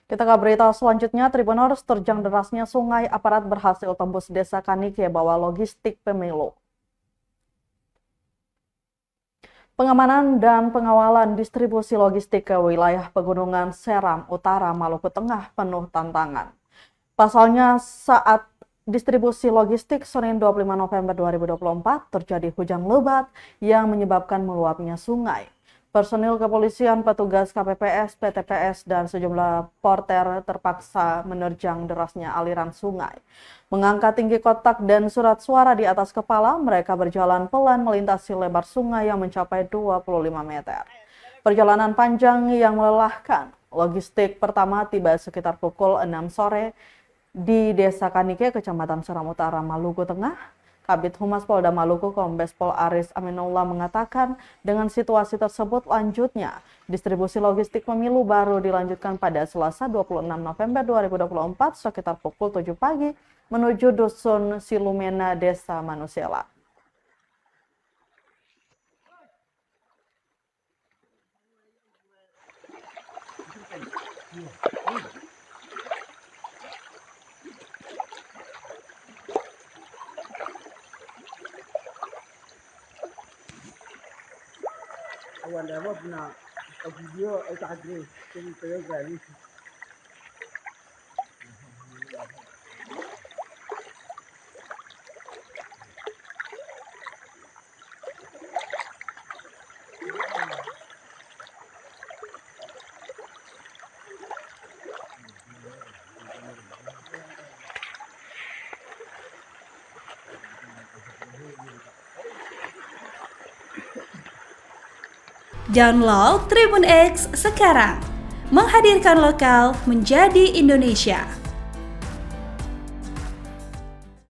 Kita ke berita selanjutnya, Tribuners terjang derasnya sungai, aparat berhasil tembus desa Kanike bawa logistik pemilu. Pengamanan dan pengawalan distribusi logistik ke wilayah Pegunungan Seram Utara, Maluku Tengah penuh tantangan. Pasalnya saat distribusi logistik Senin 25 November 2024 terjadi hujan lebat yang menyebabkan meluapnya sungai. Personil kepolisian, petugas KPPS, PTPS, dan sejumlah porter terpaksa menerjang derasnya aliran sungai. Mengangkat tinggi kotak dan surat suara di atas kepala, mereka berjalan pelan melintasi lebar sungai yang mencapai 25 meter. Perjalanan panjang yang melelahkan. Logistik pertama tiba sekitar pukul 6 sore di Desa Kanike, Kecamatan Seram Utara, Maluku Tengah. Kabid Humas Polda Maluku, Kombes Pol Aris Aminullah mengatakan dengan situasi tersebut lanjutnya distribusi logistik pemilu baru dilanjutkan pada Selasa 26 November 2024 sekitar pukul 7 pagi menuju Dusun Silumena, Desa Manusela. Wala mo na video ay kadri kung tayo gani. Download Tribun X sekarang, menghadirkan lokal menjadi Indonesia.